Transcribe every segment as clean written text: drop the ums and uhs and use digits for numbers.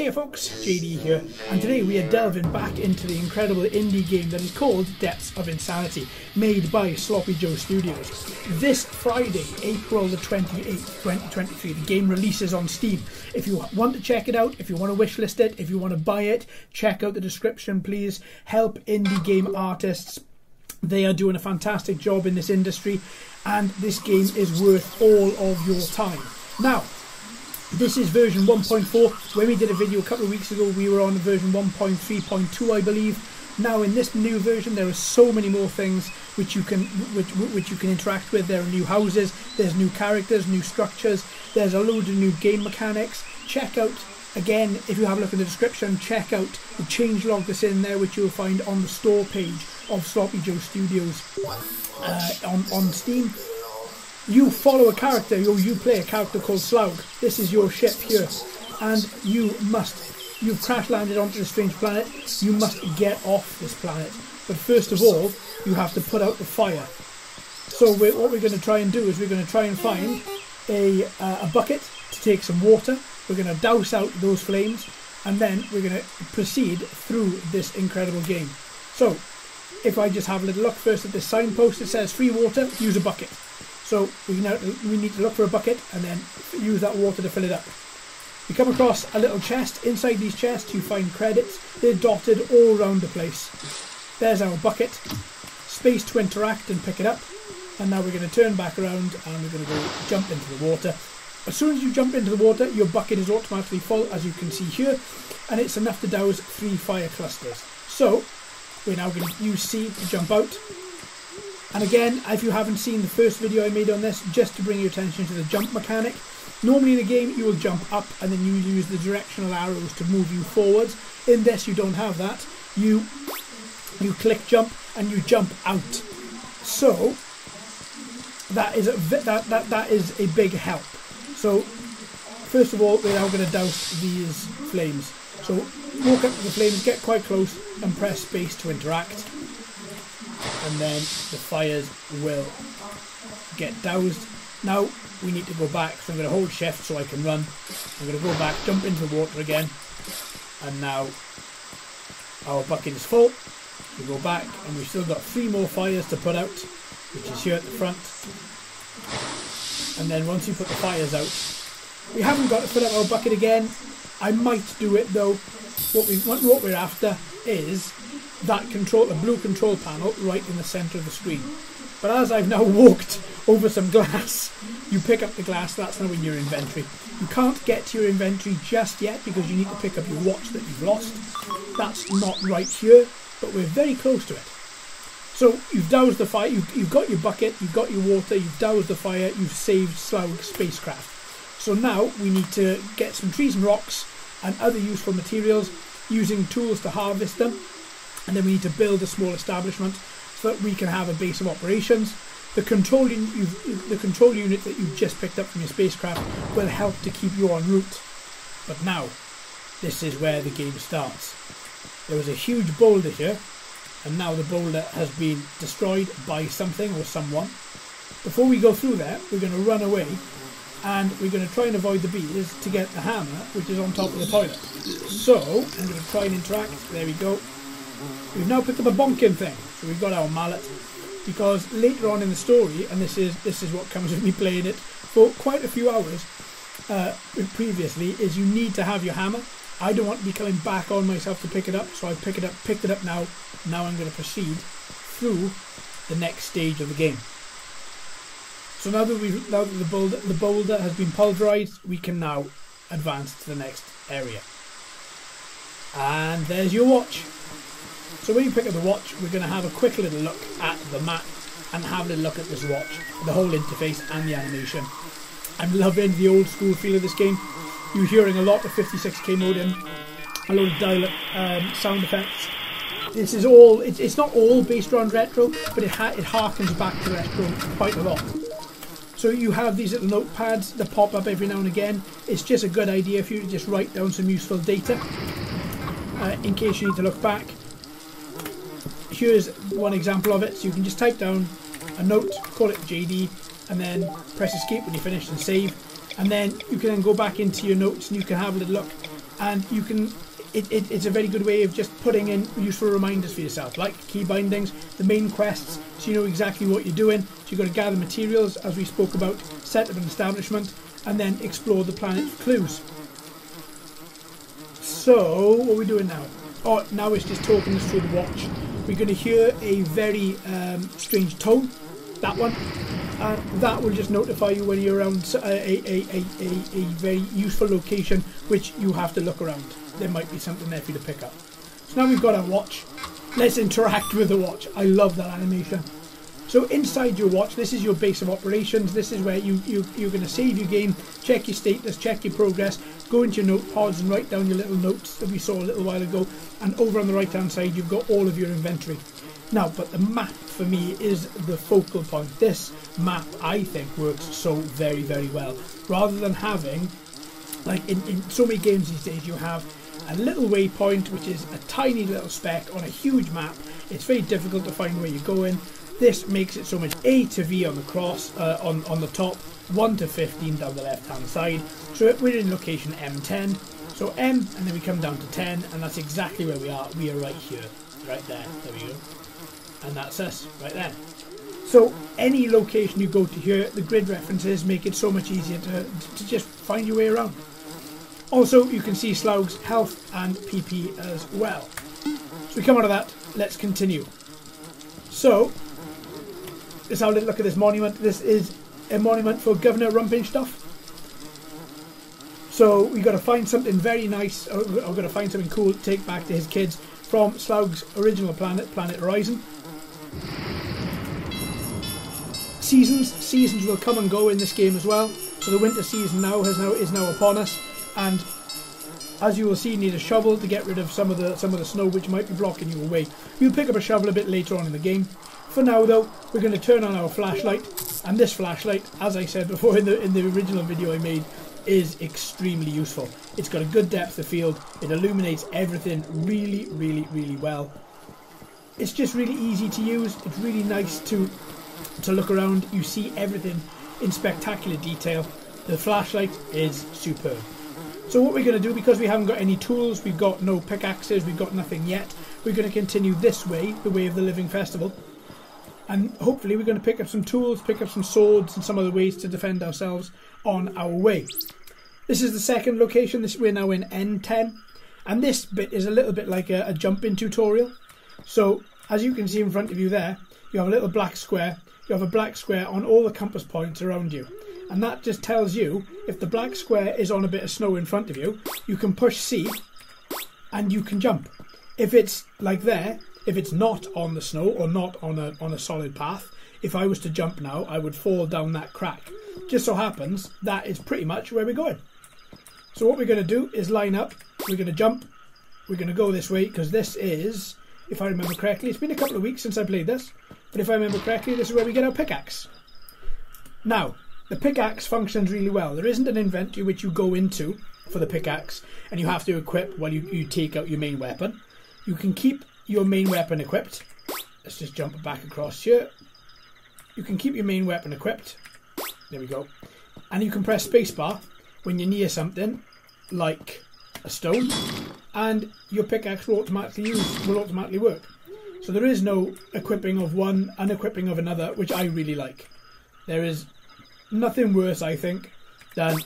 Hiya folks, JD here, and today we are delving back into the incredible indie game that is called Depths of Insanity, made by Sloppy Joe Studios. This Friday, April the 28th, 2023, the game releases on Steam. If you want to check it out, if you want to wishlist it, if you want to buy it, check out the description please. Help indie game artists. They are doing a fantastic job in this industry, and this game is worth all of your time. Now, this is version 1.4. When we did a video a couple of weeks ago, we were on version 1.3.2, I believe. Now, in this new version, there are so many more things which you can interact with. There are new houses, there's new characters, new structures. There's a load of new game mechanics. Check out, again, if you have a look in the description, check out the changelog that's in there, which you'll find on the store page of Sloppy Joe Studios on Steam. You follow a character, you play a character called Slaug. This is your ship here, and you've crash landed onto a strange planet. You must get off this planet, but first of all, you have to put out the fire. So what we're going to try and do is we're going to try and find a bucket to take some water. We're going to douse out those flames, and then we're going to proceed through this incredible game. So, if I just have a little look first at this signpost, it says free water, use a bucket. So we need to look for a bucket and then use that water to fill it up. We come across a little chest. Inside these chests you find credits. They're dotted all around the place. There's our bucket. Space to interact and pick it up. And now we're going to turn back around and we're going to go jump into the water. As soon as you jump into the water, your bucket is automatically full, as you can see here. And it's enough to douse 3 fire clusters. So we're now going to use C to jump out. And again, if you haven't seen the first video I made on this, just to bring your attention to the jump mechanic. Normally in the game you will jump up and then you use the directional arrows to move you forwards. In this you don't have that. You click jump and you jump out. So that is a big help. So first of all, we're now going to douse these flames. So walk up to the flames, get quite close and press space to interact. And then the fires will get doused. Now we need to go back, so I'm going to hold shift so I can run. I'm going to go back, jump into the water again, and now our bucket is full. We go back and we've still got 3 more fires to put out, which is here at the front. And then once you put the fires out, we haven't got to fill up our bucket again. I might do it though. What we're after is that the blue control panel right in the centre of the screen. But as I've now walked over some glass, you pick up the glass. That's now in your inventory. You can't get to your inventory just yet because you need to pick up your watch that you've lost. That's not right here, but we're very close to it. So you've doused the fire, you've got your bucket, you've got your water, you've doused the fire, you've saved Slaug spacecraft. So now we need to get some trees and rocks and other useful materials, using tools to harvest them. And then we need to build a small establishment so that we can have a base of operations. The control unit that you've just picked up from your spacecraft will help to keep you en route. But now, this is where the game starts. There was a huge boulder here, and now the boulder has been destroyed by something or someone. Before we go through there, we're going to run away, and we're going to try and avoid the bees to get the hammer, which is on top of the toilet. So, I'm going to try and interact. There we go. We've now picked up a bonking thing, so we've got our mallet, because later on in the story, and this is what comes with me playing it for quite a few hours previously, is you need to have your hammer. I don't want to be coming back on myself to pick it up, so I've picked it up now. Now I'm going to proceed through the next stage of the game. So now that the boulder has been pulverized, we can now advance to the next area. And there's your watch. So when you pick up the watch, we're going to have a quick little look at the map and have a little look at this watch, the whole interface and the animation. I'm loving the old school feel of this game. You're hearing a lot of 56k modem, a lot of dial-up sound effects. This is all, it's not all based around retro, but it harkens back to retro quite a lot. So you have these little notepads that pop up every now and again. It's just a good idea for you to just write down some useful data in case you need to look back. Here's one example of it. So you can just type down a note, call it JD, and then press escape when you finish and save. And then you can then go back into your notes and you can have a little look and you can. It's a very good way of just putting in useful reminders for yourself, like key bindings, the main quests, so you know exactly what you're doing. So you've got to gather materials, as we spoke about, set up an establishment, and then explore the planet for clues. So, what are we doing now? Oh, now it's just talking us through the watch. We're going to hear a very strange tone, that one, and that will just notify you when you're around a very useful location, which you have to look around. There might be something there for you to pick up. So now we've got our watch. Let's interact with the watch. I love that animation. So inside your watch, this is your base of operations. This is where you're going to save your game, check your status, check your progress, go into your note pods and write down your little notes that we saw a little while ago. And over on the right hand side, you've got all of your inventory. Now, but the map for me is the focal point. This map, I think, works so very, very well. Rather than having, like in so many games these days, you have a little waypoint, which is a tiny little speck on a huge map. It's very difficult to find where you're going. This makes it so much. A to V on the cross, on the top, 1 to 15 down the left hand side. So we're in location M10. So M, and then we come down to 10, and that's exactly where we are. We are right here, right there. There we go. And that's us, right there. So any location you go to here, the grid references make it so much easier to just find your way around. Also, you can see Slaug's health and PP as well. So we come out of that, let's continue. So, let's have a little look at this monument. This is a monument for Governor Rumpen-Schtumpf. So we've got to find something very nice, or we've got to find something cool to take back to his kids from Slaug's original planet, Planet Horizon. Seasons will come and go in this game as well. So the winter season is now upon us. And as you will see, you need a shovel to get rid of some of the snow which might be blocking you away. You'll pick up a shovel a bit later on in the game. For now though, we're going to turn on our flashlight, and this flashlight, as I said before in the original video I made, is extremely useful. It's got a good depth of field, it illuminates everything really, really, really well. It's just really easy to use, it's really nice to look around, you see everything in spectacular detail. The flashlight is superb. So what we're going to do, because we haven't got any tools, we've got no pickaxes, we've got nothing yet, we're going to continue this way, the way of the Living Festival. And hopefully we're going to pick up some tools, pick up some swords and some other ways to defend ourselves on our way. This is the second location, we're now in N10. And this bit is a little bit like a jump-in tutorial. So, as you can see in front of you there, you have a little black square. You have a black square on all the compass points around you. And that just tells you, if the black square is on a bit of snow in front of you, you can push C and you can jump. If it's like there, if it's not on the snow or not on a solid path, if I was to jump now, I would fall down that crack. Just so happens, that is pretty much where we're going. So what we're going to do is line up, we're going to jump, we're going to go this way, because this is, if I remember correctly, it's been a couple of weeks since I played this, but if I remember correctly, this is where we get our pickaxe. Now, the pickaxe functions really well. There isn't an inventory which you go into for the pickaxe and you have to equip while you take out your main weapon. You can keep your main weapon equipped. Let's just jump back across here. You can keep your main weapon equipped. There we go. And you can press spacebar when you're near something like a stone, and your pickaxe will automatically work. So there is no equipping of one, unequipping of another, which I really like. There is nothing worse, I think, than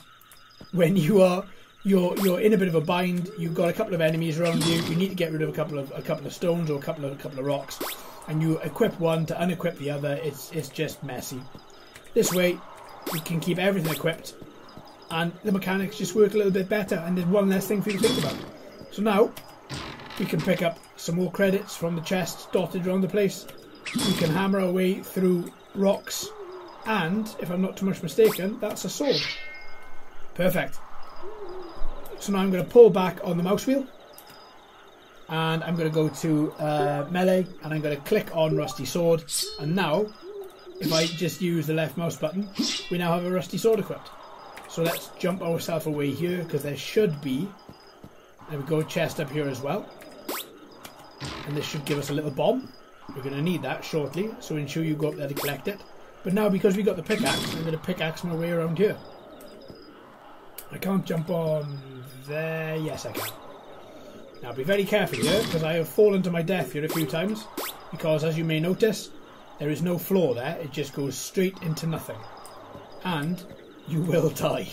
when you're in a bit of a bind. You've got a couple of enemies around you. You need to get rid of a couple of stones or a couple of rocks, and you equip one to unequip the other. It's just messy. This way, you can keep everything equipped, and the mechanics just work a little bit better. And there's one less thing for you to think about. So now we can pick up some more credits from the chests dotted around the place. We can hammer our way through rocks. And, if I'm not too much mistaken, that's a sword. Perfect. So now I'm going to pull back on the mouse wheel. And I'm going to go to melee. And I'm going to click on rusty sword. And now, if I just use the left mouse button, we now have a rusty sword equipped. So let's jump ourselves away here, because there should be, there we go, chest up here as well. And this should give us a little bomb. We're going to need that shortly, so ensure you go up there to collect it. But now, because we got the pickaxe, I'm going to pickaxe my way around here. I can't jump on there. Yes, I can. Now be very careful here, because I have fallen to my death here a few times. Because as you may notice, there is no floor there. It just goes straight into nothing. And you will die.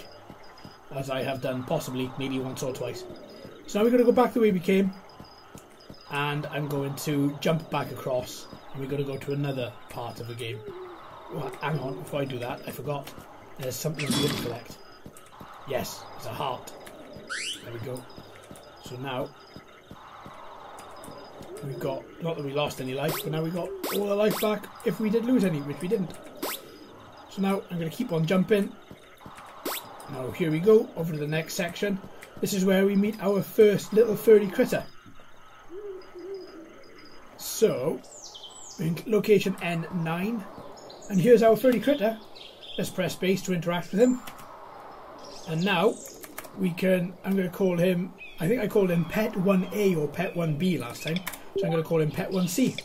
As I have done possibly maybe once or twice. So now we're going to go back the way we came. And I'm going to jump back across. And we're going to go to another part of the game. Well, hang on, before I do that, I forgot. There's something here to collect. Yes, it's a heart. There we go. So now, we've got, not that we lost any life, but now we got all the life back if we did lose any, which we didn't. So now, I'm going to keep on jumping. Now here we go, over to the next section. This is where we meet our first little furry critter. So, we're in location N9. And here's our furry critter. Let's press space to interact with him. And now, we can, I'm going to call him, I think I called him Pet 1A or Pet 1B last time. So I'm going to call him Pet 1C.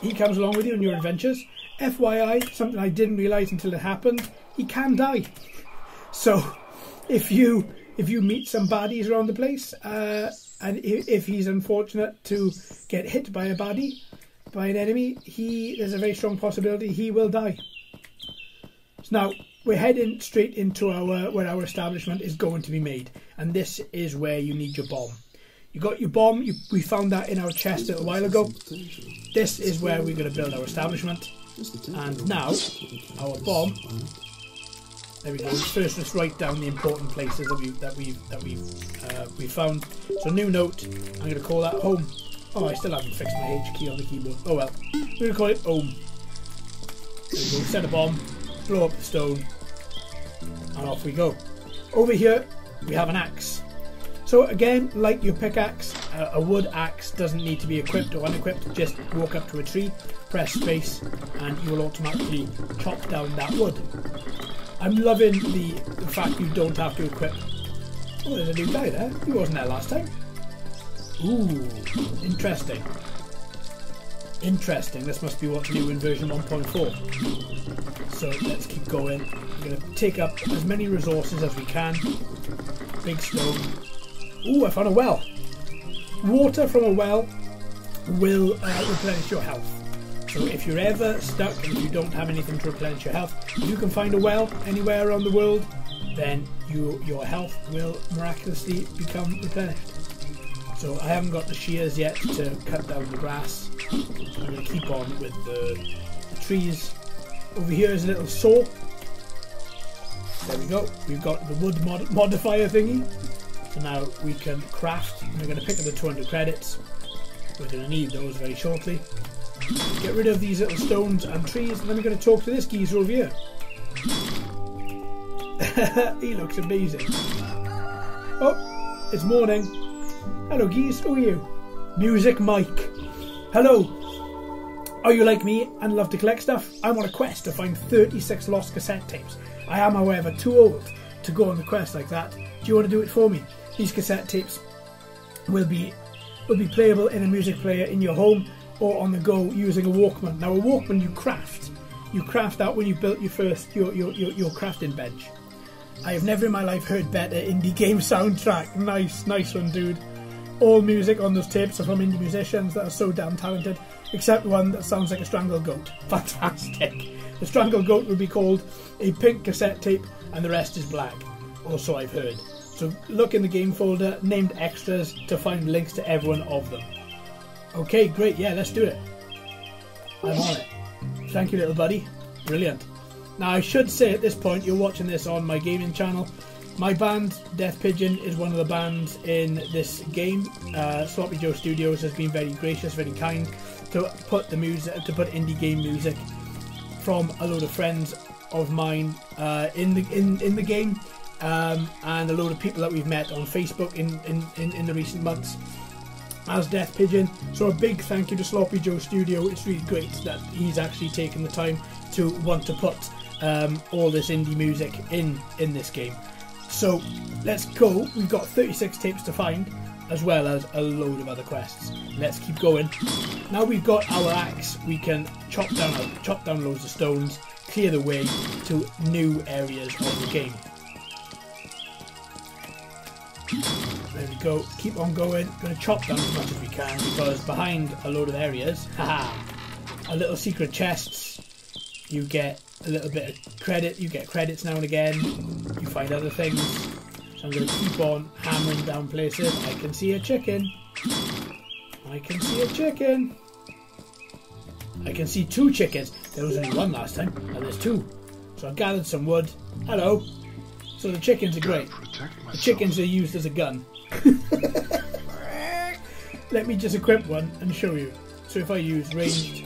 He comes along with you on your adventures. FYI, something I didn't realise until it happened, he can die. So, if you meet some baddies around the place, and if he's unfortunate to get hit by a baddie, by an enemy, there's a very strong possibility he will die. So now, we're heading straight into where our establishment is going to be made. And this is where you need your bomb. You got your bomb, we found that in our chest a little while ago. This is where we're going to build our establishment. And now, our bomb, there we go. First, let's write down the important places that we found. So, new note, I'm going to call that home. Oh, I still haven't fixed my H key on the keyboard. Oh well, we're going to call it home. There we go, set a bomb, blow up the stone, and off we go. Over here, we have an axe. So again, like your pickaxe, a wood axe doesn't need to be equipped or unequipped. Just walk up to a tree, press space, and you will automatically chop down that wood. I'm loving the fact you don't have to equip. Oh, there's a new guy there. He wasn't there last time. Ooh, interesting. Interesting. This must be what's new in version 1.4. So let's keep going. We're going to take up as many resources as we can. Big stone. Ooh, I found a well. Water from a well will replenish your health. So if you're ever stuck and you don't have anything to replenish your health, if you can find a well anywhere around the world, then your health will miraculously become replenished. So I haven't got the shears yet to cut down the grass. I'm going to keep on with the trees. Over here is a little saw. There we go. We've got the wood modifier thingy. So now we can craft. We're going to pick up the 200 credits. We're going to need those very shortly. Get rid of these little stones and trees, and then we're going to talk to this geezer over here. He looks amazing. Oh, it's morning. Hello geese, who are you? Music Mike. Hello. Are you like me and love to collect stuff? I'm on a quest to find 36 lost cassette tapes. I am, however, too old to go on a quest like that. Do you want to do it for me? These cassette tapes will be playable in a music player in your home or on the go using a Walkman. Now a Walkman you craft. You craft that when you built your crafting bench. I have never in my life heard better indie game soundtrack. Nice one, dude. All music on those tapes are from indie musicians that are so damn talented, except one that sounds like a strangled goat. Fantastic. The strangled goat would be called a pink cassette tape and the rest is black. Also I've heard. So look in the game folder, named extras, to find links to every one of them. Okay, great, yeah, let's do it. I'm on it. Thank you, little buddy. Brilliant. Now I should say at this point, you're watching this on my gaming channel. My band, Death Pigeon, is one of the bands in this game. Sloppy Joe Studios has been very gracious, very kind to put the music, to put indie game music from a load of friends of mine in the game, and a load of people that we've met on Facebook in the recent months as Death Pigeon. So a big thank you to Sloppy Joe Studio. It's really great that he's actually taken the time to want to put all this indie music in this game. So let's go. We've got 36 tapes to find, as well as a load of other quests. Let's keep going. Now we've got our axe, we can chop down loads of stones, clear the way to new areas of the game. There we go. Keep on going. Going to chop down as much as we can because behind a load of areas, haha, are little secret chests. You get a little bit of credit. You get credits now and again. You find other things. So I'm going to keep on hammering down places. I can see a chicken. I can see a chicken. I can see 2 chickens. There was only 1 last time, and there's 2. So I've gathered some wood. Hello. So the chickens are great. The chickens are used as a gun. Let me just equip one and show you. So if I use ranged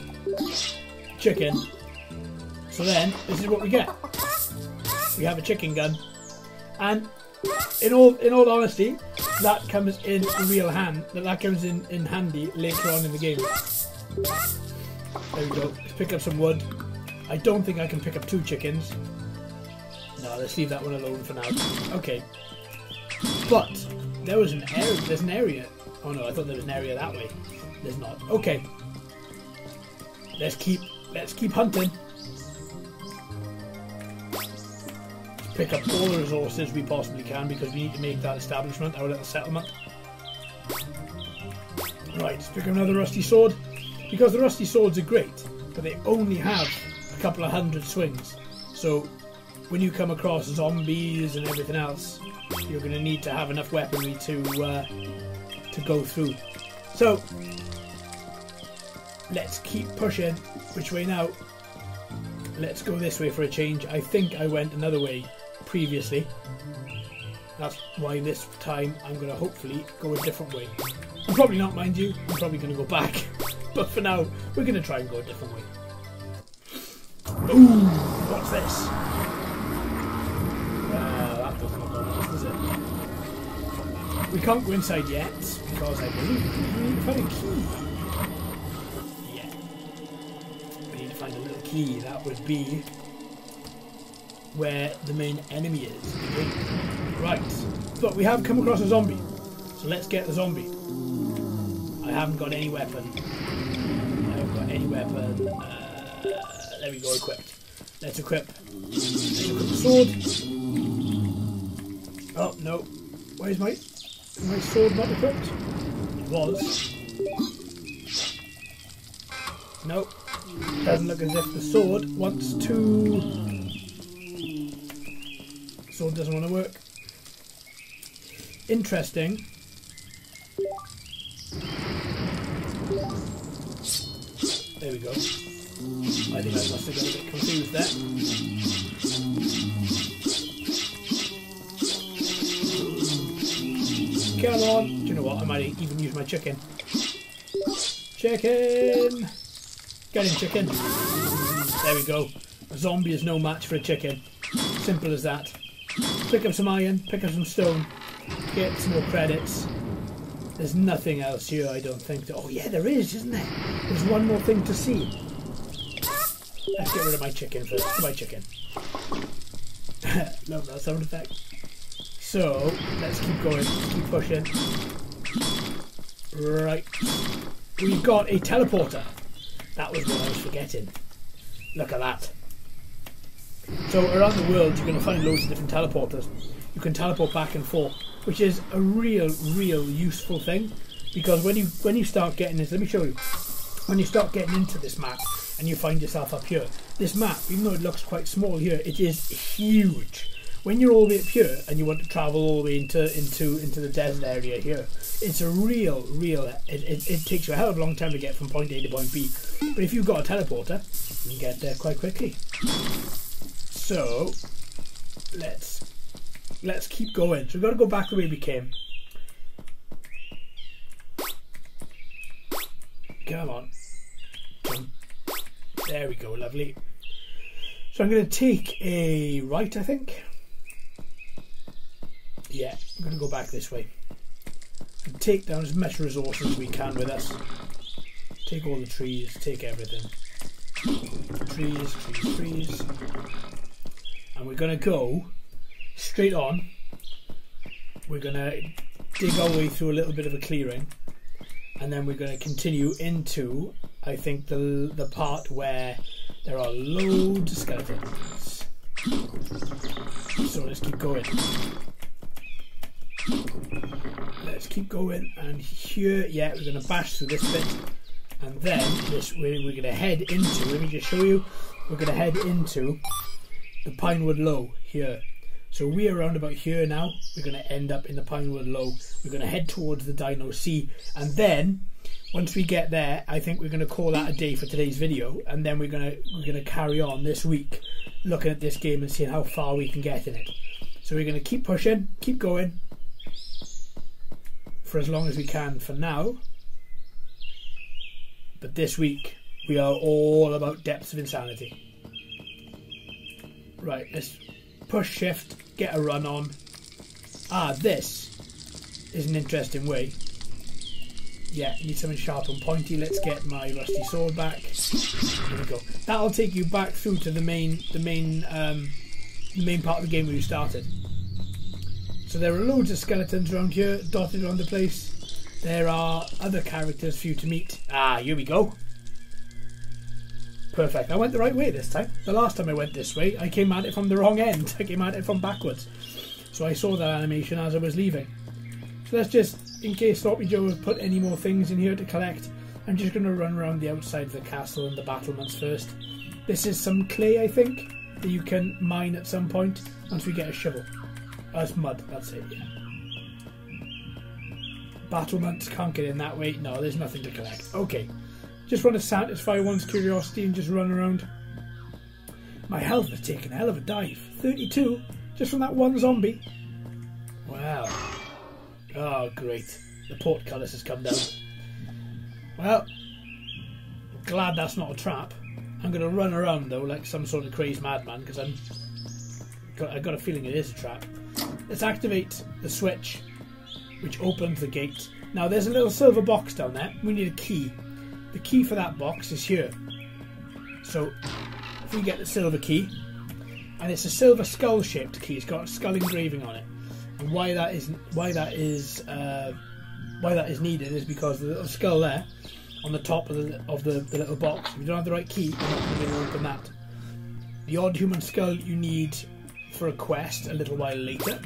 chicken, so then this is what we get. We have a chicken gun, and in all honesty, that comes in real hand. That comes in handy later on in the game. There we go. Let's pick up some wood. I don't think I can pick up 2 chickens. No, let's leave that one alone for now. Okay. But there was an area. There's an area. Oh no, I thought there was an area that way. There's not. Okay. Let's keep hunting. Let's pick up all the resources we possibly can because we need to make that establishment, our little settlement. Right, let's pick up another rusty sword. Because the rusty swords are great, but they only have a couple of 100 swings. So when you come across zombies and everything else, you're going to need to have enough weaponry to go through. So let's keep pushing. Which way now? Let's go this way for a change. I think I went another way previously. That's why this time I'm going to hopefully go a different way. I'm probably not, mind you. I'm probably going to go back. But for now, we're going to try and go a different way. Ooh, what's this? That doesn't look like does it? We can't go inside yet, because I believe we need to find a key. Yeah. We need to find a little key. That would be where the main enemy is. Right. But we have come across a zombie. So let's get the zombie. I haven't got any weapon. Any weapon. There we go, equipped. Let's equip. Let's equip the sword. Oh, no. Why is my sword not equipped? It was. Nope. Doesn't look as if the sword wants to... Sword doesn't want to work. Interesting. There we go. I think I must have got a bit confused there. Come on! Do you know what? I might even use my chicken. Chicken! Get in, chicken. There we go. A zombie is no match for a chicken. Simple as that. Pick up some iron, pick up some stone, get some more credits. There's nothing else here, I don't think. Oh yeah, there is, isn't there? There's one more thing to see. Let's get rid of my chicken first. My chicken. Love that sound effect. So, let's keep going. Let's keep pushing. Right. We've got a teleporter. That was what I was forgetting. Look at that. So, around the world, you're going to find loads of different teleporters. You can teleport back and forth, which is a real useful thing, because when you start getting into, let me show you, when you start getting into this map and you find yourself up here, this map, even though it looks quite small here, it is huge. When you're all the way up here and you want to travel all the way into the desert area here, it's a it takes you a hell of a long time to get from point A to point B, but if you've got a teleporter, you can get there quite quickly. So let's keep going. So we've got to go back the way we came. Come on. There we go, lovely. So I'm going to take a right, I think. Yeah, I'm going to go back this way. And take down as much resources as we can with us. Take all the trees, take everything. Trees. And we're going to go straight on. We're going to dig our way through a little bit of a clearing, and then we're going to continue into, I think, the part where there are loads of skeletons. So let's keep going. let's keep going. And here, yeah, we're going to bash through this bit. And then we're going to head into, let me just show you, we're going to head into the Pinewood Low here. So we're around about here now. We're going to end up in the Pinewood Low. We're going to head towards the Dino Sea. And then, once we get there, I think we're going to call that a day for today's video. And then we're going to carry on this week looking at this game and seeing how far we can get in it. So we're going to keep pushing, keep going for as long as we can for now. But this week, we are all about Depths of Insanity. Right, let's push shift, get a run on. Ah, this is an interesting way. Yeah, need something sharp and pointy. Let's get my rusty sword back. There we go. That'll take you back through to the main part of the game where you started. So there are loads of skeletons around here, dotted around the place. There are other characters for you to meet. Ah, here we go. Perfect. I went the right way this time. The last time I went this way, I came at it from the wrong end. I came at it from backwards. So I saw that animation as I was leaving. So let's just, in case Sloppy Joe has put any more things in here to collect, I'm just going to run around the outside of the castle and the battlements first. This is some clay, I think, that you can mine at some point once we get a shovel. Oh, it's mud, that's it, yeah. Battlements, can't get in that way. No, there's nothing to collect. Okay, just want to satisfy one's curiosity and just run around. My health has taken a hell of a dive. 32, just from that one zombie. Wow. Oh, great. The portcullis has come down. Well, glad that's not a trap. I'm going to run around, though, like some sort of crazed madman, because I've got a feeling it is a trap. Let's activate the switch, which opens the gate. Now there's a little silver box down there. We need a key. The key for that box is here. So if we get the silver key, and it's a silver skull shaped key, it's got a skull engraving on it. And why that is needed is because the little skull there on the top of the little box, if you don't have the right key, you're not going to be able to open that. The odd human skull you need for a quest a little while later.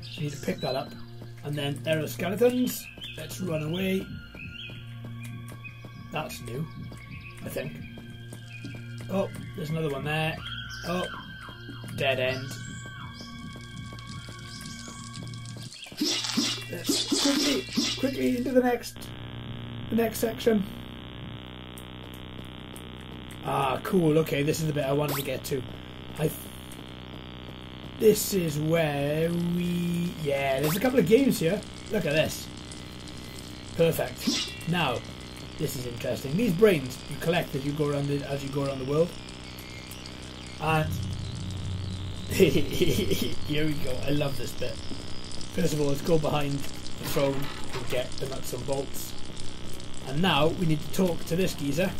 So you need to pick that up. And then there are the skeletons. Let's run away. That's new, I think. Oh, there's another one there. Oh, dead end. Let's quickly into the next section. Ah, cool. Okay, this is the bit I wanted to get to. This is where we... Yeah, there's a couple of games here. Look at this. Perfect. Now, this is interesting. These brains you collect as you go around the world. And here we go. I love this bit. First of all, let's go behind the throne and get the nuts and bolts. And now we need to talk to this geezer.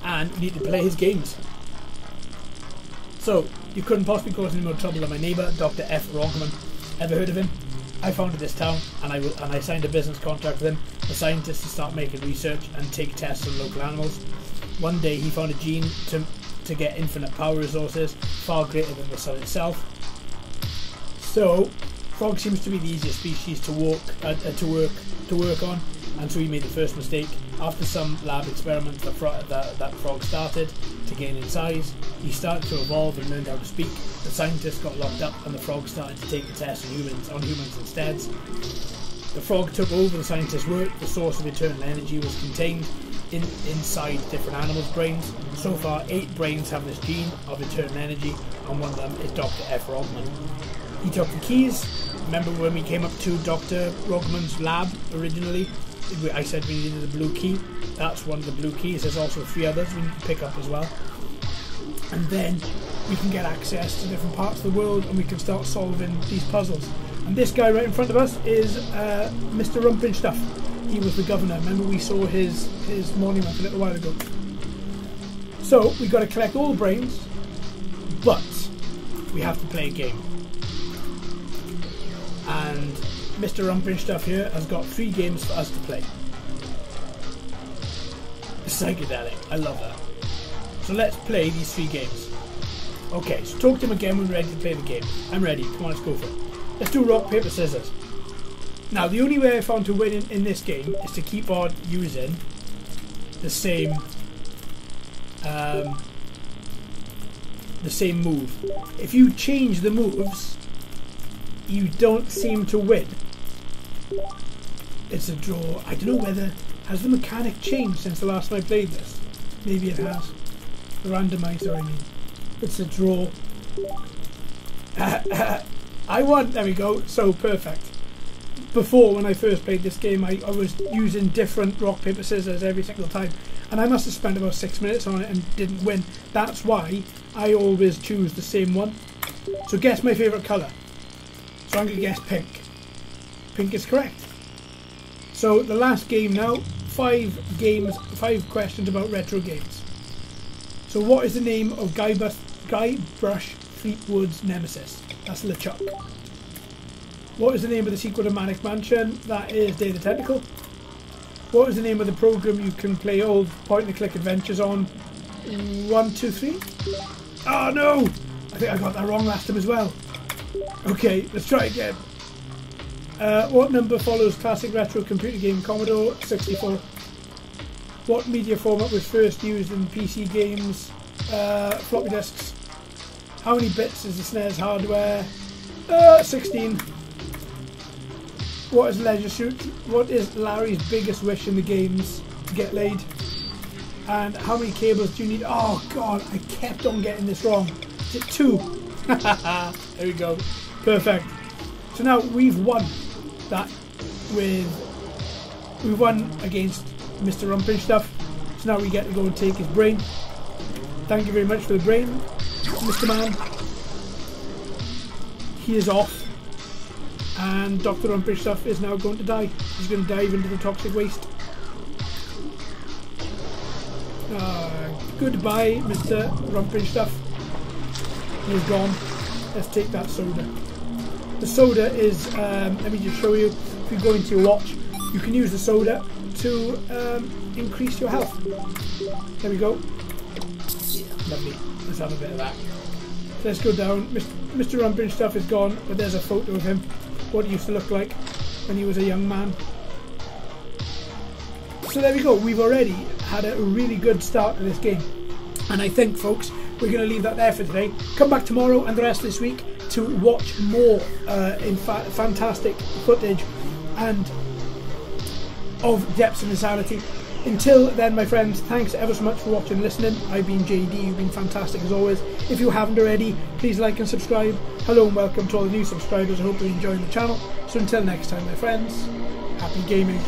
And we need to play his games. So, you couldn't possibly cause any more trouble than my neighbour, Dr. F. Rogman. Ever heard of him? I founded this town, and I signed a business contract with him, a scientist to start making research and take tests on local animals. One day he found a gene to get infinite power resources, far greater than the sun itself. So, frog seems to be the easiest species to work on, and so he made the first mistake. After some lab experiments, that frog started to gain in size. He started to evolve and learned how to speak. The scientist got locked up, and the frog started to take the test on humans instead. The frog took over the scientist's work. The source of eternal energy was contained inside different animals' brains. So far, 8 brains have this gene of eternal energy, and one of them is Dr. F. Rogman. He took the keys. Remember when we came up to Dr. Rogman's lab originally? I said we needed the blue key. That's one of the blue keys. There's also 3 others we need to pick up as well. And then we can get access to different parts of the world and we can start solving these puzzles. And this guy right in front of us is Mr Rumpen-Schtumpf. He was the governor. Remember we saw his monument a little while ago. So we've got to collect all the brains, but we have to play a game. And Mr Rumpen-Schtumpf here has got 3 games for us to play. Psychedelic, I love that. So let's play these 3 games. Okay, so talk to him again when we're ready to play the game. I'm ready, come on, let's go for it. Let's do rock, paper, scissors. Now, the only way I found to win in this game is to keep on using the same move. If you change the moves, you don't seem to win. It's a draw. I don't know whether... Has the mechanic changed since the last time I played this? Maybe it has. The randomizer, I mean. It's a draw. I won! There we go. So, perfect. Before, when I first played this game, I was using different rock, paper, scissors every single time. And I must have spent about 6 minutes on it and didn't win. That's why I always choose the same one. So guess my favourite colour. So I'm going to guess pink. Pink is correct. So the last game now, 5 questions about retro games. So what is the name of Guybrush Threepwood's nemesis? That's LeChuck. What is the name of the sequel to Manic Mansion? That is Day of the Tentacle. What is the name of the program you can play old point-and-click adventures on? 1, 2, 3? Oh no! I think I got that wrong last time as well. Okay, let's try again. What number follows classic retro computer game Commodore 64? What media format was first used in PC games? Floppy disks. How many bits is the SNES hardware? 16. What is Leisure Suit? What is Larry's biggest wish in the games? To get laid. And how many cables do you need? Oh god, I kept on getting this wrong. Is it 2? There we go. Perfect. So now we've won that we've won against Mr Rumpen-Schtumpf. So now we get to go and take his brain. Thank you very much for the brain, Mr. Man. He is off. And Dr. Rumpen-Schtumpf is now going to die. He's going to dive into the toxic waste. Goodbye, Mr. Rumpen-Schtumpf. He's gone. Let's take that soda. The soda is, let me just show you. If you go into your watch, you can use the soda to increase your health. There we go. Lovely. Let's have a bit of that. So let's go down. Mr. Rumpen-Schtumpf is gone, but there's a photo of him. What he used to look like when he was a young man. So there we go, we've already had a really good start to this game. And I think, folks, we're going to leave that there for today. Come back tomorrow and the rest of this week to watch more fantastic footage and of Depths of Insanity. Until then, my friends, thanks ever so much for watching and listening. I've been JD, you've been fantastic as always. If you haven't already, please like and subscribe. Hello and welcome to all the new subscribers. I hope you're enjoying the channel. So until next time, my friends, happy gaming.